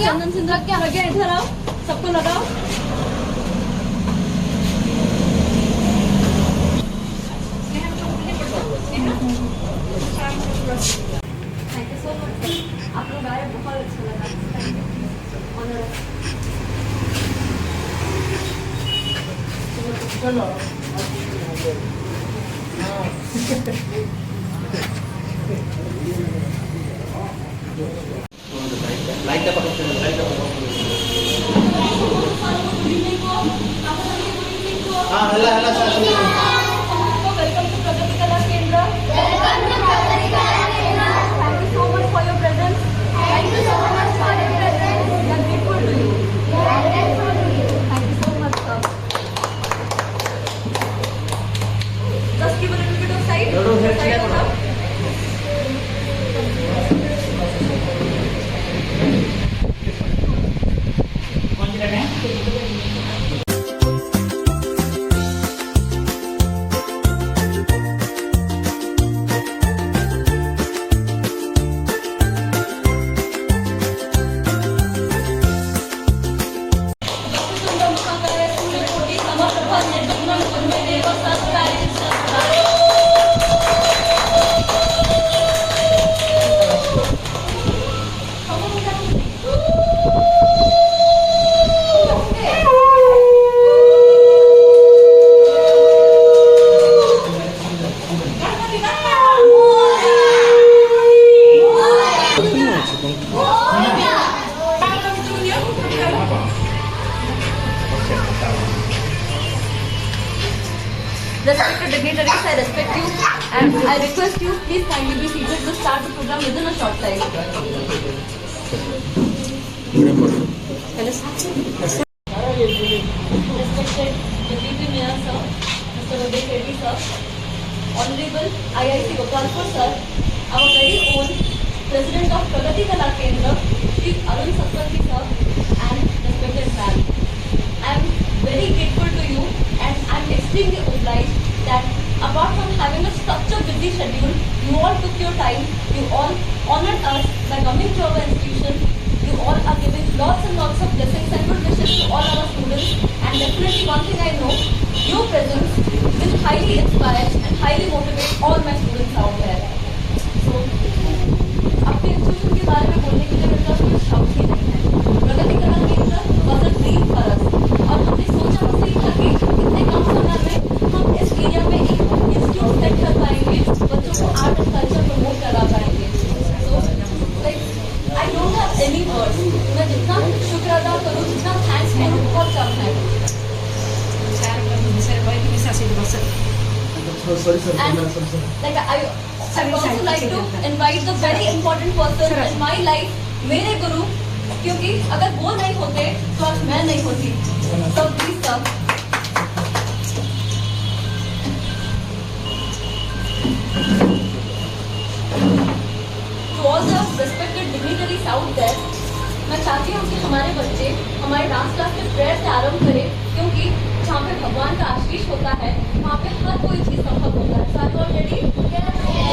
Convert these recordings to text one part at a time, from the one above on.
चंदन सिंह क्या लगे, इधर आओ, सबको लगाओ। थैंक यू सो मच, आप लोग आए, बहुत अच्छा लगा। Welcome to Pragati Kala Kendra. Thank you so much for your presence. Thank you so much for your presence. We are grateful to you. Thank you so much sir. Just give a little bit of side. Respected dignitaries, I respect you and I request you, please kindly be seated to start the program within a short time. Respected Deputy Mayor Sir, Mr. Uday Reddy Sir, Honorable IIC Gopalpur Sir, our very own President of Pragati Kala Kendra, Shri Arun Satpathy Sir, and respected ma'am. I am very grateful to you and I am extremely obliged that apart from having a such a busy schedule, you all took your time, you all honored us by coming to our institution, you all are giving lots and lots of blessings and good wishes to all our students, and definitely one thing I know, your presence will highly inspire and highly motivate all my students out there. So, अपने institution के बारे में बोलने के लिए मेरे पास कुछ शब्द ही नहीं है। प्रगति कला केंद्र was a dream for us और हमने सोचा नहीं था कि इतने कम समय में हम इस एरिया में एक इंस्टीट्यूट सेट कर पाएंगे, बच्चों को आर्ट एंड कल्चर प्रमोट करा पाएंगे। So, like, I don't have any words. मैं जितना शुक्र अदा करूँ, जितना थैंक्स करूँ, बहुत कम है। And like I would also like to invite the very important person in my life, मेरे गुरु, क्योंकि अगर वो नहीं होते तो आज मैं नहीं होती। So please sir. To all the respected dignitaries out there, मैं चाहती हूँ कि हमारे बच्चे हमारे डांस क्लास के प्रेयर से आरंभ करें, क्योंकि जहाँ पे भगवान का आशीष होता है वहाँ पे हर कोई चीज संभव होता है। So are you all ready?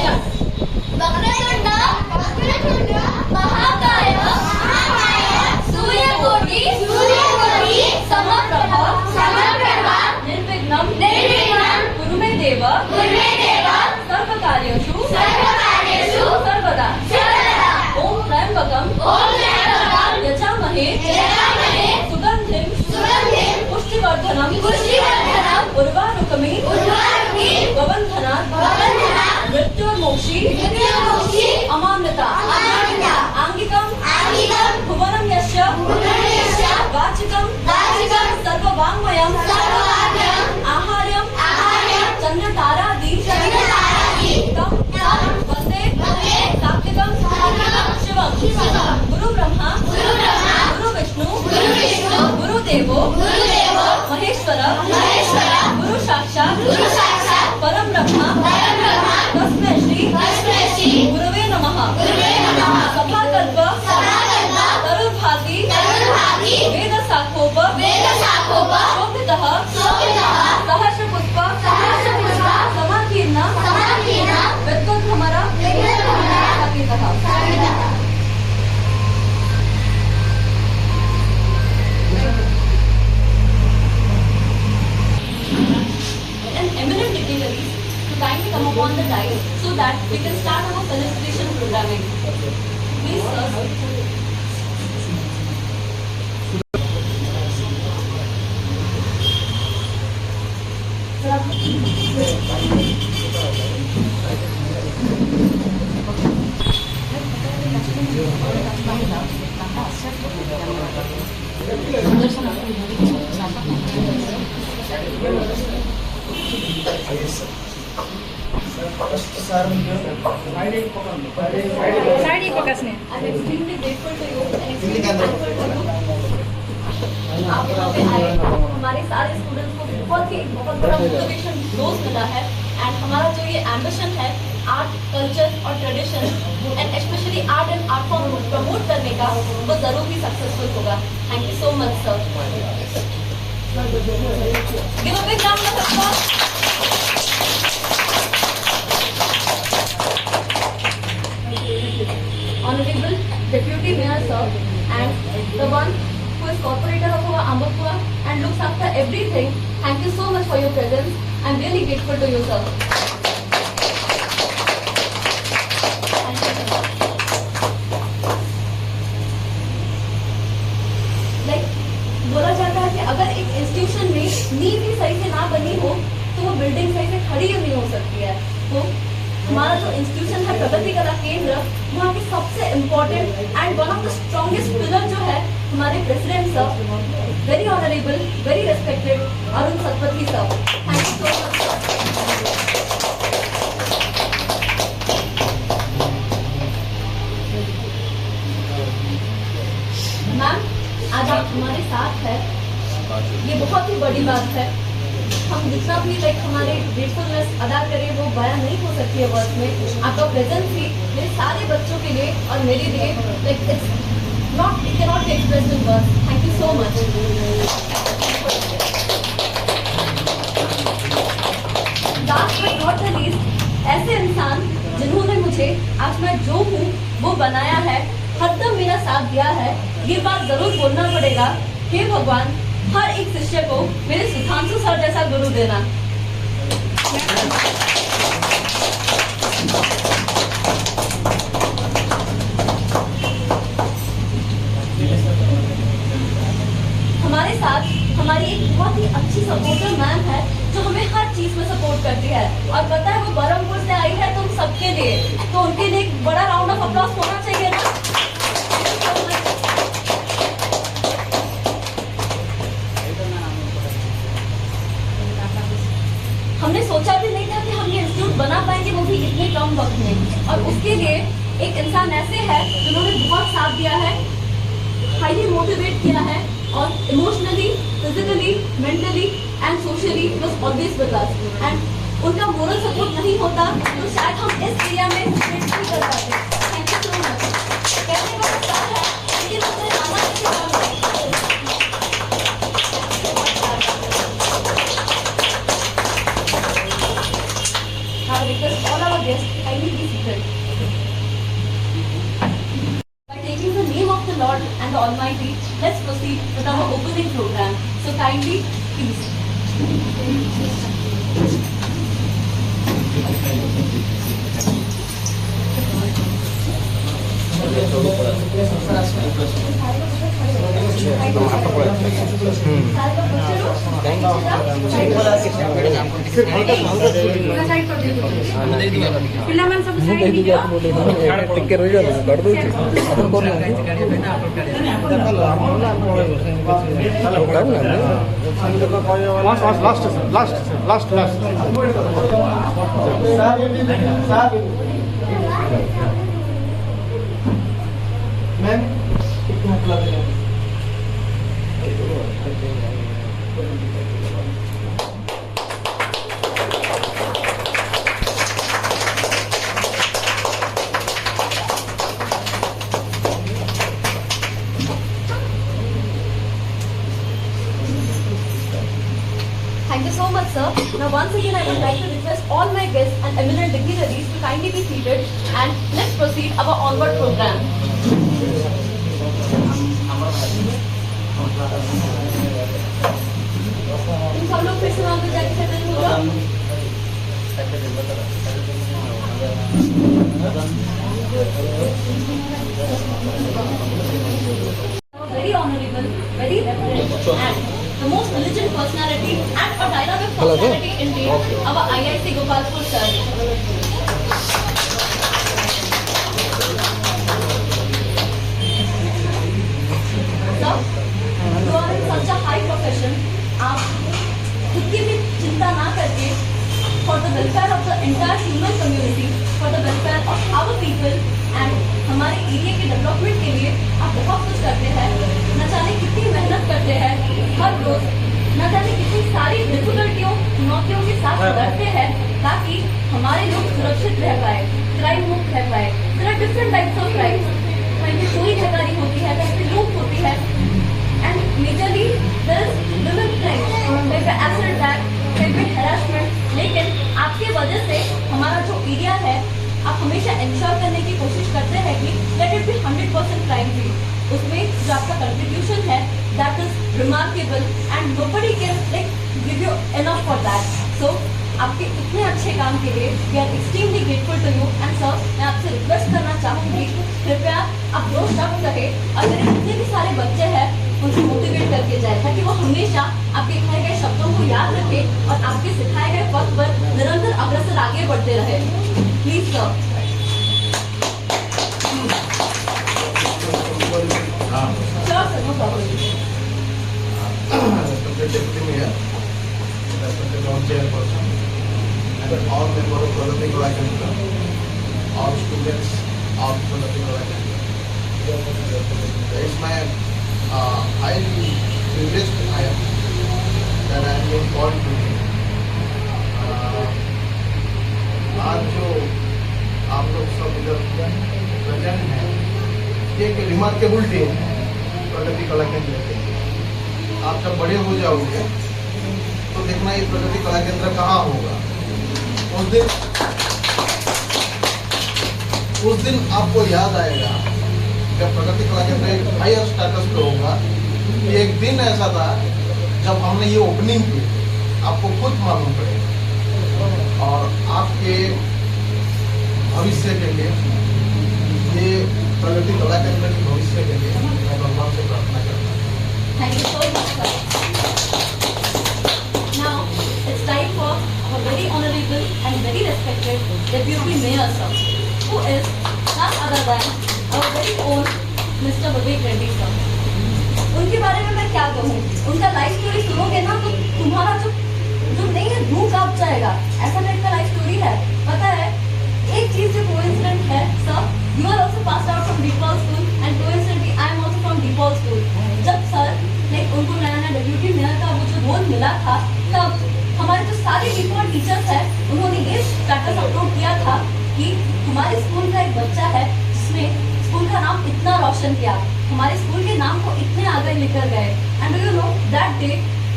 Yes. Vakratunda महाकाय सूर्यकोटि समप्रभ निर्विघ्नं कुरु मे देव सर्वकार्येषु सर्वदा। ओम त्र्यंबकं यजामहे सुगंधिं पुष्टिवर्धनम् उर्वारुकमिव ववन्धनात् मृत्योर्मोक्षी अमामृता। आंगिकं भुवनं यस्य वाचिकं सर्ववाङ्मयं आहार्यं चन्द्रतारादि तं वन्दे सात्विकं शिवं। गुरु ब्रह्मा गुरु विष्णु गुरुदेवो महेश्वर गुरु साक्षात् परम ब्रह्मा तस्मै श्री गुरवे नमः। सभाकल्प तरुर्भाति वेद शाखोप शोभितः सहर्षपुष्प समाकीर्ण विद्वद्भ्रमर स्थापितः। An eminent dignitaries to kindly come upon the dais so that we can start our felicitation programming. Please, sir. I'm extremely grateful to you and extremely thankful to you. आप यहाँ पे आए, हमारे सारे स्टूडेंट्स को बहुत बड़ा मोटिवेशन डोज मिला है एंड हमारा जो ये एम्बिशन है आर्ट कल्चर और tradition and specially art and art form को प्रमोट करने का वो जरूर ही सक्सेसफुल होगा। Thank you so much sir. Give a big round of applause. Honorable Deputy Mayor sir and the one who is corporator of our Ambapur and looks after everything. Thank you so much for your presence. I'm really grateful to you sir. Thank you sir. Like बोला जाता है कि अगर एक institution में नींव ही सही से ना बनी हो तो वो बिल्डिंग सही से खड़ी ही नहीं हो सकती है। तो हमारा जो इंस्टीट्यूशन है प्रगति कला केंद्र वहाँ के सबसे important and one of the strongest pillar जो है हमारे president sir very honourable very respected Arun Satpathy sir. Thank you so much sir. Ma'am आज आप हमारे साथ है ये बहुत ही बड़ी बात है। हम जितना भी लाइक हमारे ग्रेटफुलनेस अदा करें वो बयां नहीं हो सकती है वर्ड्स में। आपका प्रेजेंस ही मेरे सारे बच्चों के लिए और मेरे लिए like it's not it can not be expressed in words. Thank you so much. Last but not the least ऐसे इंसान जिन्होंने मुझे आज मैं जो हूँ वो बनाया है हरदम मेरा साथ दिया है ये बात जरूर बोलना पड़ेगा। हे भगवान हर एक शिष्य को मेरे सुधांशु सर जैसा गुरु देना। हमारे साथ हमारी एक बहुत ही अच्छी सपोर्टर मैम है जो हमें हर चीज में सपोर्ट करती है और पता है वो बरहमपुर से आई है तुम सबके लिए तो उनके लिए एक बड़ा राउंड ऑफ अप्लॉज होना चाहिए ना। हमने सोचा भी नहीं था कि हम ये इंस्टीट्यूट बना पाएंगे वो भी इतने कम वक्त में और उसके लिए एक इंसान ऐसे है जिन्होंने बहुत साथ दिया है हाईली मोटिवेट किया है और emotionally physically mentally and socially was always with us and उनका मोरल सपोर्ट नहीं होता तो शायद हम इस एरिया में नहीं कर पाते। Thank you so much. कहने का मतलब है लेकिन उसने आना किसी काम नहीं। Because all our guests kindly be seated. By taking the name of the Lord and the Almighty, let's proceed with our opening program. So kindly, please. Ma'am कितना लग रहा है? Thank you so much, sir. Now, once again, I would like to request all my guests and eminent dignitaries to kindly be seated and let's proceed our onward program. तुम सब लोग फिर से वहाँ पे जाके सेटल हो जाओ। Very honorable, very reverend, and the most diligent personality and a dynamic personality indeed, our IIC Gopalpur sir. Sir, you are in such a high profession. आप खुद की भी चिंता ना करके for the welfare of the entire human community, for the welfare of our people and हमारे area के development के लिए आप बहुत कुछ करते हैं। न जाने कितनी मेहनत करते हैं हर रोज, न जाने कितनी सारी डिफिकल्टियों चुनौतियों के साथ लड़ते हैं ताकि हमारे लोग सुरक्षित रह पाए, क्राइम मुक्त रह पाए। There are different types of crimes. कहीं पे चोरी ठगारी होती है, कहीं पे लूट होती है, and majorly there is women crime, कहीं पे accident attack, कहीं पे harassment। लेकिन आपके वजह से हमारा जो एरिया है, आप हमेशा इंश्योर करने की कोशिश करते हैं कि let it be 100% crime free. उसमें जो आपका कंट्रीब्यूशन है that is remarkable and nobody can like give you enough for that. So आपके इतने अच्छे काम के लिए we are extremely grateful to you and sir मैं आपसे रिक्वेस्ट करना चाहूँगी कृपया आप रोज तक रहे और मेरे जितने भी सारे बच्चे हैं उनको मोटिवेट करके जाए ताकि वो हमेशा आपके कहे गए शब्दों को याद रखे और आपके सिखाए गए पथ पर निरंतर अग्रसर आगे बढ़ते रहे। Please sir. Sure, sir, no problem. Deputy Mayor, respected all chairperson, and all members of Pragati Kalakendra, all students of Pragati Kalakendra. It's my highly privileged I am that I am being called today. आज जो आप लोग सब इधर present हैं, ये एक remarkable day है प्रगति कला केंद्र के लिए। आप जब बड़े हो जाओगे तो देखना ये प्रगति कला केंद्र कहाँ होगा। उस दिन आपको याद आएगा जब प्रगति कला केंद्र एक हायर स्टेटस पे होगा। ये एक दिन ऐसा था जब हमने ये ओपनिंग की, आपको खुद मालूम पड़ेगा। और आपके भविष्य के लिए, ये प्रगति कला केंद्र के भविष्य के लिए मैं भगवान से प्रार्थना करता हूँ। Thank you so much, sir. Now, it's time for our very honorable and very respected Deputy Mayor, sir, who is none other than our very own Mr. Vivek Reddy, sir. उनके बारे में मैं क्या कहूँ, उनका लाइफ स्टोरी सुनोगे ना तो तुम्हारा जो नहीं है रूह कांप जाएगा। ऐसा नहीं का लाइफ स्टोरी है। पता है एक चीज जो कोइंसिडेंट है sir, you are also pass out from DePaul school and coincidentally I am also from DePaul school. जब सर लाइक उनको नया नया डेप्यूटी मेयर का वो जो रोल मिला था तब हमारे जो सारे डीपॉल टीचर्स हैं उन्होंने ये स्टेटस अपलोड किया था कि हमारे स्कूल का एक बच्चा है जिसने स्कूल का नाम इतना रोशन किया, हमारे स्कूल के नाम को इतने आगे लेकर गए। And you know that day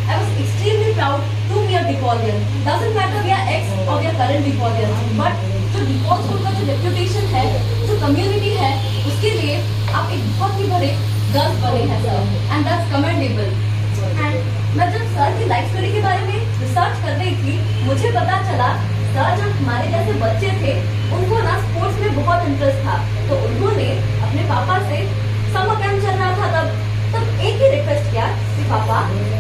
I was extremely proud to be a Depolian. Doesn't matter we are ex or we are current Depolians, but जो डिपॉल स्कूल का जो रेप्यूटेशन है, जो कम्युनिटी है, उसके लिए आप एक बहुत ही बड़े गर्व बने हैं sir, and that's commendable. And मैं जब सर की लाइफ स्टोरी के बारे में रिसर्च कर रही थी, मुझे पता चला सर जब हमारे जैसे बच्चे थे उनको ना स्पोर्ट्स में बहुत इंटरेस्ट था, तो उन्होंने अपने पापा से समर कैंप चल रहा था तब एक ही रिक्वेस्ट किया कि पापा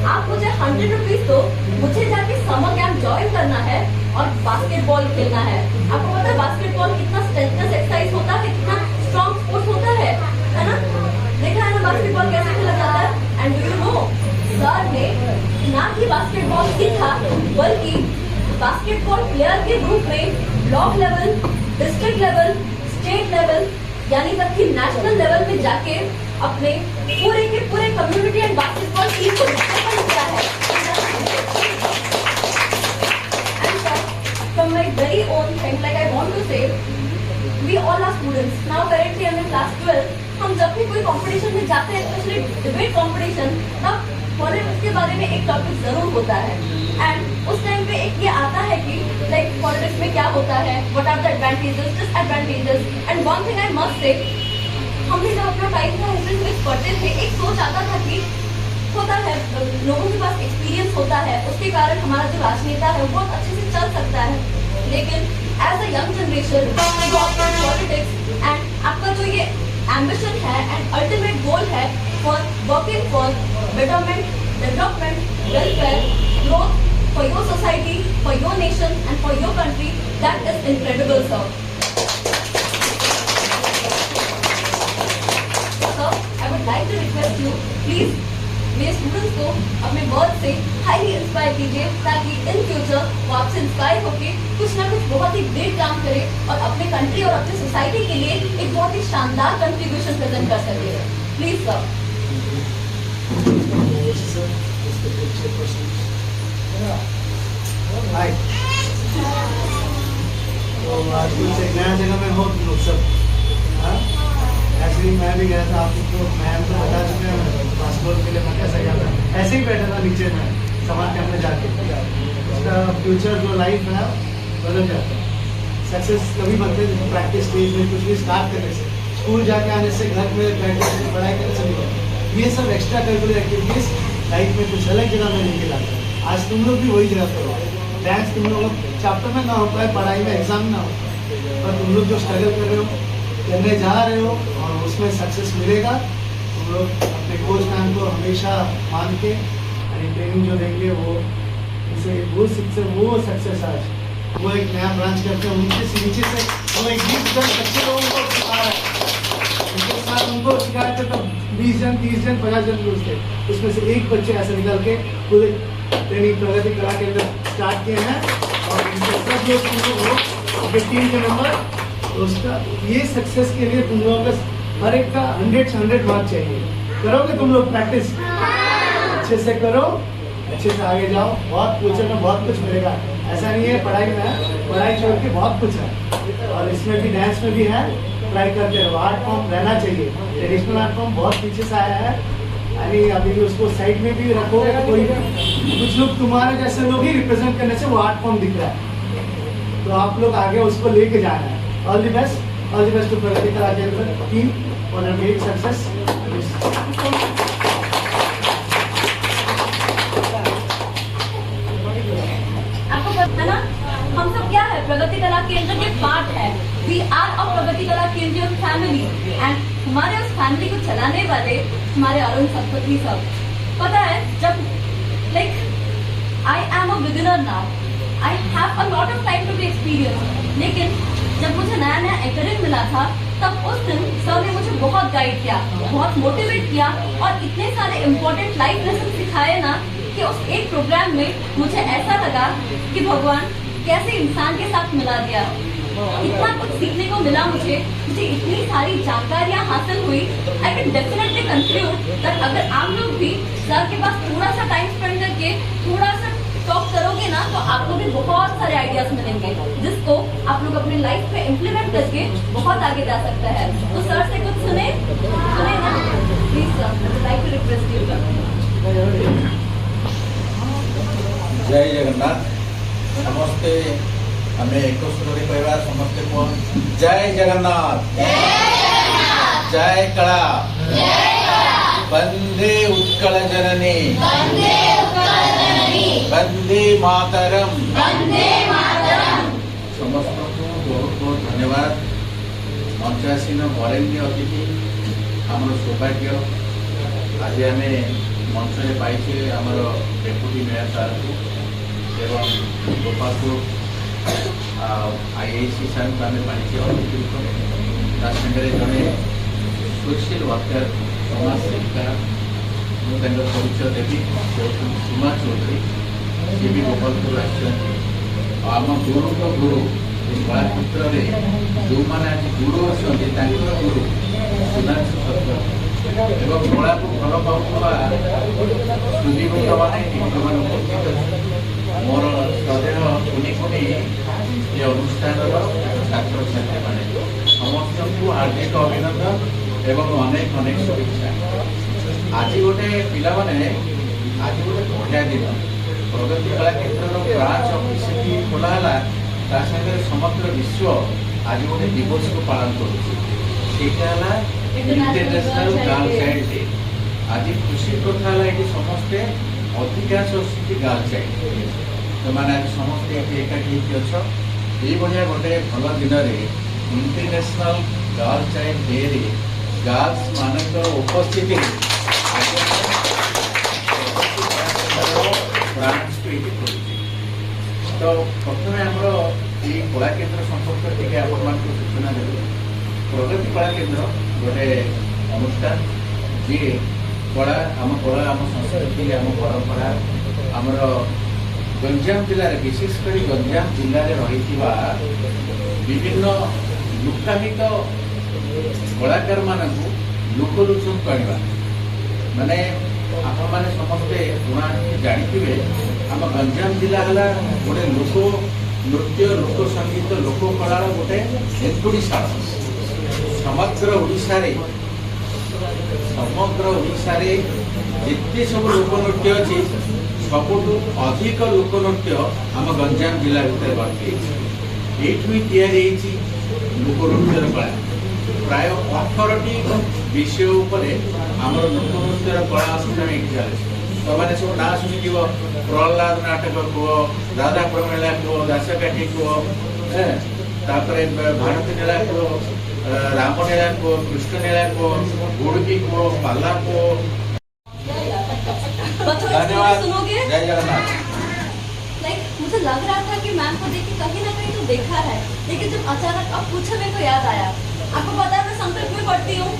आप मुझे 100 रुपीज दो, मुझे जाके समर कैंप ज्वाइन करना है और बास्केटबॉल खेलना है। आपको पता है बास्केटबॉल कितना स्ट्रेंथनेस एक्सरसाइज होता है, कितना स्ट्रॉन्ग स्पोर्ट्स होता है ना? देखा है ना बास्केटबॉल कैसे खेला जाता है। एंड यू नो सर ने ना ही बास्केटबॉल सीखा बल्कि बास्केटबॉल प्लेयर के रूप में block level, district level, state level यानी तक कि नेशनल लेवल में जाके अपने पूरे के पूरे कम्युनिटी एंड बास्केटबॉल टीम को रिप्रेजेंट किया है। And sir from my very own thing like I want to say we all are students now currently I am in class 12। हम जब भी कोई कंपटीशन में जाते हैं स्पेशली डिबेट कंपटीशन, तब पॉलिटिक्स के बारे में एक टॉपिक जरूर होता है एंड उस टाइम पे एक ये आता है कि लाइक पॉलिटिक्स में क्या होता है, what are the advantages, disadvantages and one thing I must say, हम भी जब अपना टाइम था हिस्ट्री में पढ़ते थे, एक सोच आता था कि होता है लोगों के पास एक्सपीरियंस होता है, उसके कारण हमारा जो राजनेता है वो बहुत अच्छे से चल सकता है, लेकिन as a young generation politics and आपका जो ये एम्बिशन है एंड अल्टीमेट गोल है for working for betterment, development, welfare, growth for your society, for your nation and for your country, that is incredible, sir. Sir, I would like to request you, please, मेरे students को अपने word से highly inspire कीजिए ताकि in future वो आपसे inspire होकर कुछ ना कुछ बहुत ही ग्रेट काम करे और अपने कंट्री और अपनी सोसाइटी के लिए एक बहुत ही शानदार कंट्रीब्यूशन प्रेजेंट कर सके। Please sir. हाय, तो आज कुछ एक नया जगह में हो तुम लोग सब। ऐसे ही मैं भी गया था, आपको मैम तो बता चुके हैं पासपोर्ट के लिए मैं कैसे गया था। ऐसे ही बैठा था नीचे में सामान कैंप में जाके। उसका फ्यूचर जो लाइफ है बदल जाता है। सक्सेस कभी बनते हैं प्रैक्टिस स्टेज में कुछ भी स्टार्ट करने से, स्कूल जाके आने से, घर में बैठने से, पढ़ाई करने से नहीं बनता। ये सब एक्स्ट्रा करिकुलर एक्टिविटीज लाइफ में कुछ अलग जगह में लेके जाता है। आज तुम लोग भी वही जगह पर हो। डांस तुम लोग चैप्टर में ना हो पाए, पढ़ाई में एग्जाम ना हो, पर तुम लोग जो स्ट्रगल कर रहे हो, करने जा रहे हो और उसमें सक्सेस मिलेगा। तुम लोग अपने कोच मैम को हमेशा मान के ट्रेनिंग जो देंगे वो उसे वो सक्सेस आज वो एक नया ब्रांच करते हैं नीचे से वो एक 20 जन बच्चे लोगों को सिखा रहा है। उनके साथ उनको सिखाए थे तब 20 जन 30 जन 50 जन लोग थे, उसमें से एक बच्चे ऐसे निकल के पूरे ट्रेनिंग प्रगति कला के अंदर स्टार्ट किए हैं और इनके सब लोग वो टीम के मेंबर। तो उसका ये सक्सेस के लिए तुम लोगों का हर एक का 100 से 100 मार्क चाहिए। करोगे तुम लोग प्रैक्टिस अच्छे से करो, अच्छे से आगे जाओ। बहुत फ्यूचर में बहुत कुछ मिलेगा। ऐसा नहीं है पढ़ाई में, पढ़ाई छोड़ के बहुत कुछ है और इसमें भी डांस में भी है। ट्राई करते रहो। आर्ट फॉर्म रहना चाहिए। ट्रेडिशनल आर्ट फॉर्म बहुत पीछे से आया है, यानी अभी उसको साइड में भी रखोगे तो कोई कुछ लोग तुम्हारे जैसे लोग ही रिप्रेजेंट करने से वो आर्ट फॉर्म दिख रहा है, तो आप लोग आगे उसको लेके जाना है। All the best to Pragati Kala Kendra team for a great success. आपको पता है ना हम सब क्या है, प्रगति कला केंद्र के पार्ट है। We are a प्रगति कला केंद्र फैमिली एंड हमारे उस फैमिली को चलाने वाले हमारे अरुण सतपथी सब। पता है जब like I am a beginner now, I have a lot of time to be experience, लेकिन जब मुझे नया नया एकेडमिक मिला था तब उस दिन सर ने मुझे बहुत गाइड किया, बहुत मोटिवेट किया और इतने सारे इम्पोर्टेंट लाइफ लेसन सिखाए ना कि उस एक प्रोग्राम में मुझे ऐसा लगा कि भगवान कैसे इंसान के साथ मिला दिया। इतना कुछ सीखने को मिला मुझे इतनी सारी जानकारियाँ हासिल हुई। I can definitely conclude that अगर आप लोग भी सर के पास थोड़ा सा टाइम स्पेंड करके थोड़ा सा टॉक करोगे ना तो आपको भी बहुत सारे आइडियाज मिलेंगे जिसको आप लोग अपनी लाइफ में इम्प्लीमेंट करके बहुत आगे जा सकता है। तो सर से कुछ सुने ना please sir, like to request you. Jai Jagannath. समस्ते आम एक सुर कहवा समस्ते जय जगन्नाथ, जय कला, वंदे उत्कल जननी, वंदे मातरम। समस्त को बहुत बहुत धन्यवाद। मंचासीन वरेण्य अतिथि आम सौभाग्य आज आम मंच में पाइछे आमर डेपुटी मेयर सार को एवं गोपालपुर IIC सार को आम पाइछे अतिथि सागर जड़े सोशल वर्कर समाज सेविका परिचय देवी सुमा चौधरी सी भी गोपालपुर आम गुरु तो गुरु कलाक्षेत्र में जो मैंने आज गुरु अच्छा गुरु सुधांशु सत्तर एवं कला को भल पाऊा सुजीवृत मैंने उपस्थित मोर श्रद्धेय कुनि कुनि ये अनुष्ठान छात्र छात्री मैंने समस्त को हार्दिक अभिनंदन एवं अनेक अनेक शुभेच्छा। आज गोटे पिला माने आज गोटे बढ़िया दिन प्रगति कला केन्द्र ब्रांच ऑफिस खोला ता संगे समग्र विश्व आज गोटे दिवस को पालन करुला इंटरनेशनल गर्ल चाइल्ड डे। आज खुशी कथा है समस्ते अधिकांश गर्ल चाइल्ड तो मैंने आज समस्ते एकाठी अच्छा ये बढ़िया गोटे भल दिन में इंटरनेशनल गर्ल चाइल्ड डे रे गर्ल्स मान उपस्थिति तो प्रथम आमर ये कला केन्द्र संपर्क टी आप सूचना देते प्रगति कला केन्द्र गोटे अनुष्ठान जी कला आम संस्कृति आम परंपरा आमर गंजाम जिले में विशेषकर गंजाम जिले में रही विभिन्न लुकायित कलाकार मानक लोकलोचन करवा माने आप मैंने समस्ते पुणा जानी आम गंजाम जिला है गोटे लोक नृत्य लोक संगीत लोक कलार गोटे एकुड़ीशाल समग्र ओडिशा रे जिते सब लोकनृत्य अच्छी सबुठ अधिक लोकनृत्य आम गंजाम जिला भितर बाकी ये लोकनृत्यर कला प्राय 18टी विषय उपर आमर लोकनृत्यर कला अनुष्ठान ये चलती तो मैंने सब ना शुणी प्रहलाद नाटक कह राधा प्रमेला कह दासकाठी कह भारत नीला कह रामलीला कह कृष्णलीला कह गुड़की कह पाला कह। धन्यवाद। सुनोगे? जय जगन्नाथ। मुझे लग रहा था कि मैम को देख के कहीं ना कहीं तो देखा है, लेकिन जब अचानक अब पूछा मेरे को याद आया। आपको पता है मैं संकल्प में पढ़ती हूँ,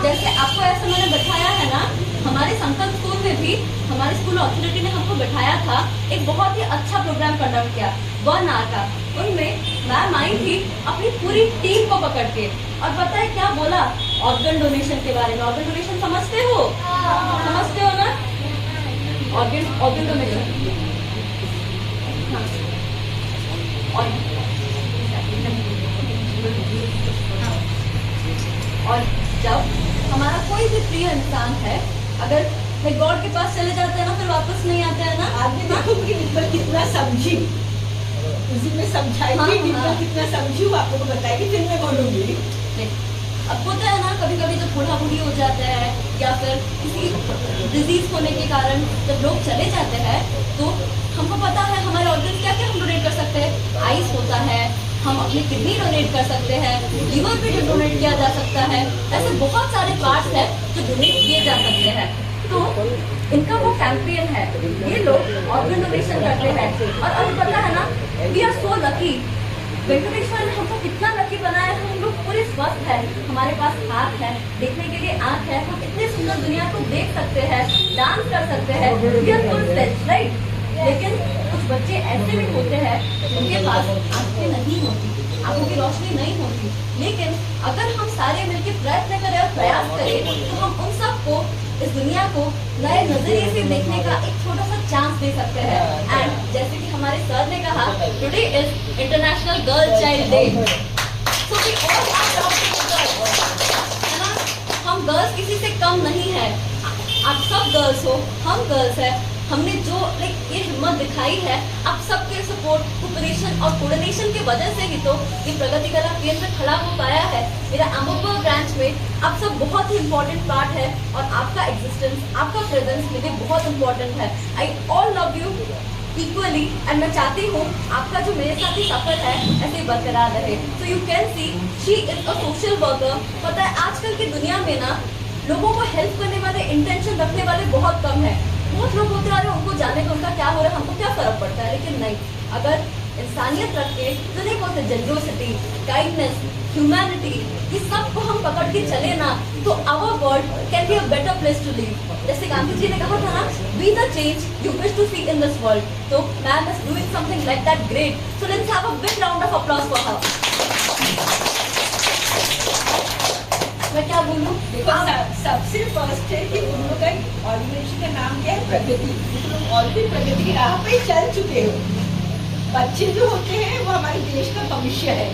जैसे आपको ऐसा मैंने बैठाया है ना, हमारे संकल्प स्कूल में भी हमारे स्कूल अथॉरिटी ने हमको बैठाया था, एक बहुत ही अच्छा प्रोग्राम कंडक्ट किया 1 आवर का। उनमें मैम आई थी अपनी पूरी टीम को पकड़ के, और पता है क्या बोला? ऑर्गन डोनेशन के बारे में। ऑर्गन डोनेशन समझते हो? समझते हो ना? ऑर्गन डोनेशन और जब हमारा कोई भी प्रिय इंसान है, अगर गॉड के पास चले जाते हैं ना, फिर वापस नहीं आते हैं ना। आदमी देखो कि निर्मल कितना समझी, उसी में समझाएगी। हाँ, निर्मल हाँ। कितना समझी वो आपको बताएगी, फिर मैं बोलूंगी। अब होता है ना, कभी कभी जब बूढ़ा बूढ़ी हो जाता है या फिर किसी डिजीज होने के कारण जब लोग चले जाते हैं, तो हमको पता है हमारे ऑर्गन क्या क्या हम डोनेट कर सकते हैं। आइस होता है, हम अपनी किडनी डोनेट कर सकते हैं, लीवर भी डोनेट किया जा सकता है। ऐसे बहुत सारे पार्ट्स हैं जो डोनेट किए जा सकते हैं। तो इनका वो कैंपेन है, ये लोग ऑर्गन डोनेशन करते हैं। और अभी पता है ना, we are so lucky, Venkateshwar ने हमको कितना लकी बनाया है। हम लोग पूरे स्वस्थ है, हमारे पास हाथ है, देखने के लिए आँख है, हम इतनी सुंदर दुनिया को देख सकते हैं, डांस कर सकते हैं, we are full fledged, right. लेकिन कुछ बच्चे ऐसे भी होते हैं जिनके पास आंखें नहीं होती, आंखों की रोशनी नहीं होती। लेकिन अगर हम सारे मिलकर प्रयत्न करें और प्रयास करें, तो हम उन सबको इस दुनिया को नए नजरिए से देखने का एक छोटा सा चांस दे सकते हैं। एंड जैसे कि हमारे सर ने कहा, today is international girl child day, so we all are proud to be girls, है ना। हम गर्ल्स किसी से कम नहीं है, आप सब गर्ल्स हो, हम गर्ल्स है। हमने जो ये हिम्मत दिखाई है, आप सबके सपोर्ट, कोऑपरेशन और कोऑर्डिनेशन की वजह से ही तो ये प्रगति कला केंद्र खड़ा हो पाया है। मेरा अमोपुर ब्रांच में आप सब बहुत ही इम्पोर्टेंट पार्ट है, और आपका एग्जिस्टेंस, आपका प्रेजेंस मुझे बहुत इम्पोर्टेंट है। I all love you equally, and मैं चाहती हूँ आपका जो मेरे साथ ही सफर है ऐसे ही बरकरार रहे। So you can see she is a social worker. पता है आजकल की दुनिया में ना, लोगों को हेल्प करने वाले, इंटेंशन रखने वाले बहुत कम है। बहुत लोग होते आ रहे हैं, उनको जाने का उनका क्या हो रहा है, हमको क्या फर्क पड़ता है। लेकिन नहीं, अगर इंसानियत रख के जो नहीं बोलते, जेनरोसिटी, काइंडनेस, ह्यूमैनिटी, ये सब को हम पकड़ के चले ना, तो our world can be a better place to live. जैसे गांधी जी ने कहा था ना, be the change you wish to see in this world. तो ma'am is doing something like that great, so let's have a big round of applause for her. मैं क्या बोलूं? देखो सबसे फर्स्ट है कि उन लोग का ऑर्गेनाइजेशन का नाम क्या है? प्रगति। तुम लोग ऑलरेडी प्रगति की राह पे चल चुके हो। बच्चे जो होते हैं वो हमारे देश का भविष्य है।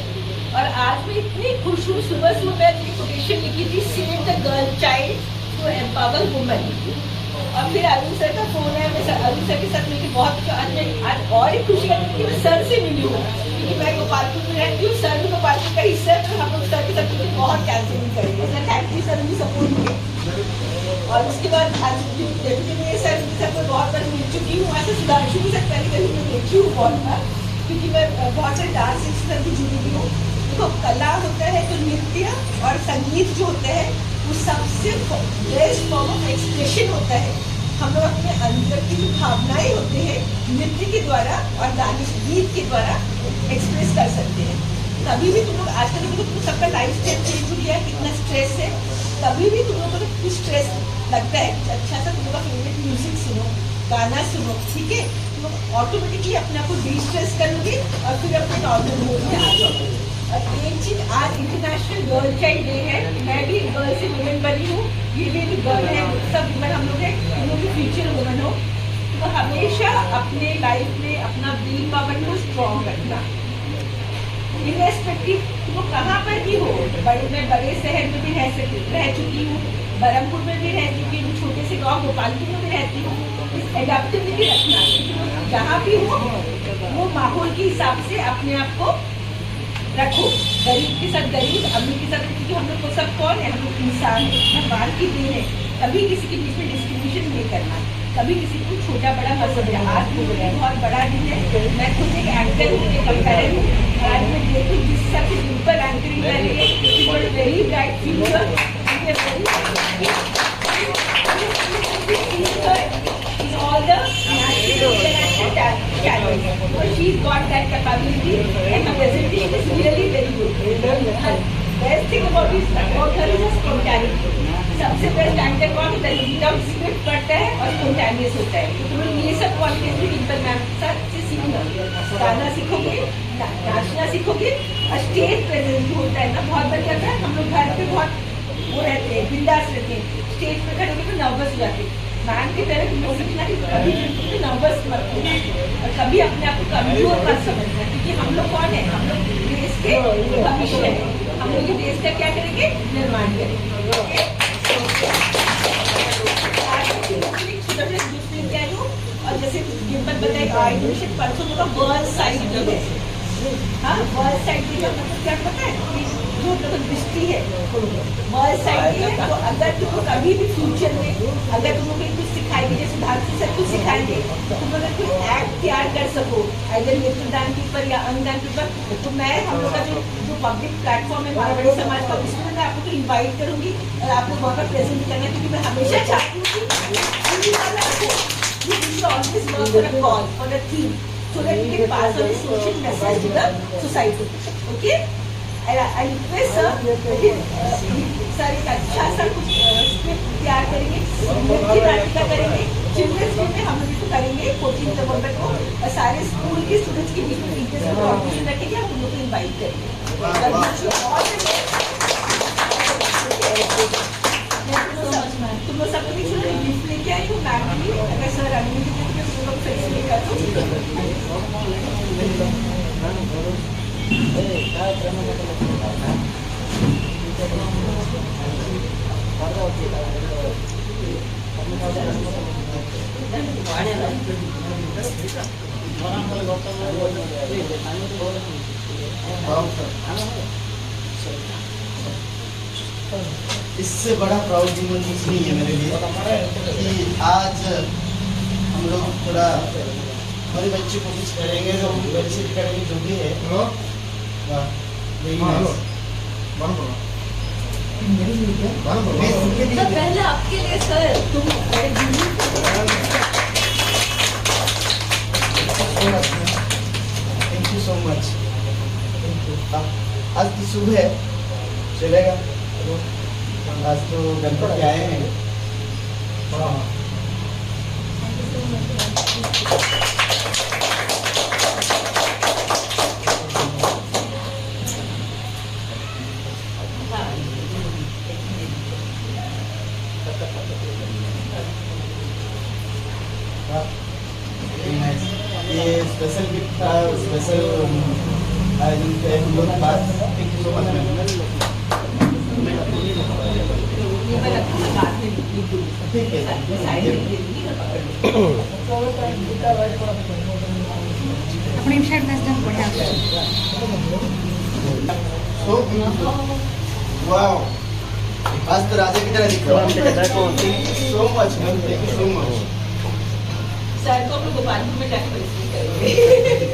और आज मैं इतनी खुश हूँ, सुबह मैं अपनी कोटेशन लिखी थी, save the girl child to empower women. और फिर अरुण सर का फोन है, मैं अरुण सर के साथ मिलकर बहुत आज और एक खुशी है कि मैं सर से मिली हूँ, क्योंकि मैं गोपालपुर में रहती हूँ, सर भी गोपालपुर का हिस्सा है, तो हम लोग सर के साथ मिलकर बहुत कैंसिलिंग करेंगे। सर थैंक यू सर, मुझे सपोर्ट किए। और उसके बाद आज डेप्यूटी मेयर सर के साथ मैं बहुत बार मिल चुकी हूँ, ऐसे सुधांशु के साथ पहले कभी मैं देखी हूँ बहुत बार, क्योंकि मैं बहुत सारे डांस इंस्टीट्यूट भी जुड़ी हुई हूँ। देखो कला होता है तो नृत्य और संगीत जो होता है वो सबसे बेस्ट फॉर्म ऑफ एक्सप्रेशन होता है। हम लोग अपने अंदर की जो भावनाएं होते हैं नृत्य के द्वारा और गाने गीत के द्वारा एक्सप्रेस कर सकते हैं। कभी भी तुम लोग आजकल तुम सबका लाइफ स्टाइल चेंज हो गया, कितना स्ट्रेस है, कभी भी तुम लोगों को कुछ स्ट्रेस लगता है, अच्छा सा तुम लोग का फेवरेट म्यूजिक सुनो, गाना सुनो, ठीक है, तुम ऑटोमेटिकली अपने आप को डिस्ट्रेस करोगे और फिर अपने नॉर्मल मोड में आ जाओगे। और एक चीज, आज इंटरनेशनल गर्ल चाइल्ड डे है, मैं भी गर्ल से वुमेन बनी हूँ, ये भी एक गर्ल है, सब वुमेन हम लोग हैं, हम लोग की फ्यूचर वुमेन हो, तो हमेशा अपने लाइफ में अपना विल पावर को स्ट्रॉन्ग रखना, इरेस्पेक्टिव तुम कहाँ पर भी हो। मैं बड़े शहर में भी रह चुकी हूँ, बरमपुर में भी रह चुकी हूँ, छोटे से गाँव गोपालपुर में भी रहती हूँ। इस एडेप्टिविटी रखना, जहाँ भी हो वो माहौल के हिसाब से अपने आप को रखो, गरीब के साथ गरीब, अमीर के साथ, क्योंकि हम लोग को सब कौन है, हम लोग इंसान है, भगवान की देन है। कभी किसी के बीच में डिस्क्रिमिनेशन नहीं करना, कभी किसी को छोटा बड़ा मत समझना। आज भी बहुत बड़ा दिन है, मैं खुद एक एंकर हूँ, एक कंपेयर हूँ, आज मैं देखूँ जिस हिसाब से सिंपल एंकरिंग कर रही है, very bright future, all the national international talents. So she's got that capability and her presentation is really very good. Best thing about her is her spontaneity. सबसे बेस्ट एंकर कौन होता है, without script पढ़ता है और spontaneous होता है। तो तुम ये सब क्वालिटीज भी डिम्पल मैम के साथ से सीखना, गाना सीखोगे, नाचना सीखोगे, और स्टेज प्रेजेंस भी होता है ना। बहुत बार क्या होता है, हम लोग घर पे बहुत वो रहते हैं, बिंदास रहते हैं, स्टेज पे खड़े होकर तो नर्वस हो जाते हैं। मैम की तरह तुम सीखना कि कभी नर्वस मत होना और कभी अपने आप को कमजोर मत समझना, क्योंकि हम लोग कौन है, हम लोग देश के भविष्य है, हम लोग देश का क्या करेंगे, निर्माण करेंगे। और जैसे डिम्पल बताए आइडोनेशन परसों होगा वर्ल्ड साइड डे है, हाँ वर्ल्ड साइड डे का मतलब क्या पता है, जो दृष्टि है वर्ल्ड साइड डे है। तो अगर तुम कभी भी फ्यूचर में अगर तुम लोग कुछ सिखाएंगे, जैसे भारत से कुछ सिखाएंगे, तो तुम अगर कोई एक्ट तैयार कर सको अगर नेत्रदान के ऊपर या अंगदान के ऊपर, तो मैं हम लोग का जो पब्लिक प्लेटफॉर्म है मारवाड़ी समाज का, उसमें मैं आपको तो इन्वाइट करूंगी और आपको वहाँ पर प्रेजेंट करना, क्योंकि मैं हमेशा चाहती हूँ so that we can pass on the social message to the society. Okay? I request sir, sir एक अच्छा सा कुछ स्क्रिप्ट तैयार करेंगे, नृत्य नाटिका करेंगे, चिल्ड्रंस डे में हम लोग इसको करेंगे 14 नवंबर को, और सारे स्कूल के स्टूडेंट्स के बीच में टीचर्स को कॉम्पिटिशन रखेंगे, हम उन लोग को इन्वाइट करेंगे। तुम लोग सब लोग सुनो, गिफ्ट लेके आई हूँ मैम के लिए, अगर सर अनुमति देते तो तुम लोग फैसिलिटी कर इससे बड़ा प्राउड मोमेंट कुछ नहीं है मेरे लिए कि आज हम लोग थोड़ा हमारे बच्चे कोशिश करेंगे, जो बच्चे करेंगे जो भी है, पहले आपके लिए सर, तुम थैंक यू सो मच। आज तो सुबह है, चलेगा, आज तो गणपति आए हैं। ये स्पेशल गिफ्ट था, स्पेशल आयोजन के हम लोग बात। Thank you so much ma'am. मैं रखूँ, मैं बाद में लिख दूँगी, साइड में लिख दूँगी ना, पकड़ लो। अपनी साइड में एकदम बढ़िया So beautiful. Wow. आज तो राजा की तरह दिख रहा है. So much, man. Thank you so much. Sir को हम लोग गोपालपुर में जाकर विजिट करेंगे।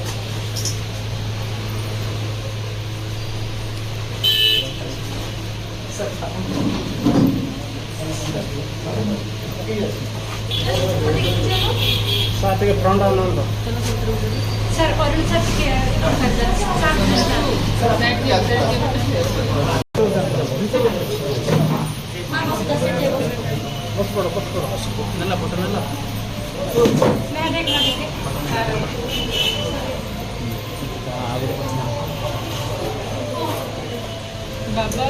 साथ के फ्रंट आना तो सर और सर के बस पड़ो नल्ला फोटो नल्ला मैं देखना देखे बाबा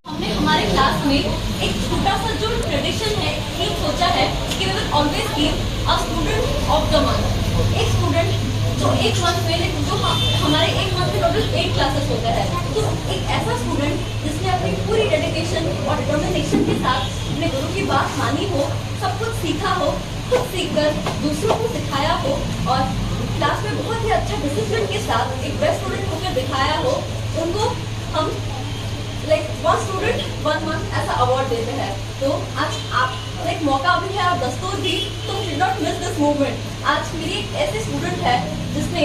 हमने हमारे क्लास में एक छोटा सा जो ट्रेडिशन है, ये सोचा है कि we will always give a student of the month. एक स्टूडेंट जो एक मंथ में जो हमारे एक मंथ में टोटल 8 क्लासेस होते हैं, तो एक ऐसा स्टूडेंट जिसने अपनी पूरी डेडिकेशन और डिटर्मिनेशन के साथ अपने गुरु की बात मानी हो, सब कुछ सीखा हो, खुद सीखकर दूसरों को सिखाया हो और क्लास में बहुत ही अच्छा डिसिप्लिन के साथ एक बेस्ट स्टूडेंट होकर दिखाया हो, उनको हम like one student one month ऐसा अवार्ड देते हैं। तो आज आप एक मौका भी है, आप दस्तूर भी, तो should not miss this movement. आज मेरी एक ऐसे स्टूडेंट है जिसने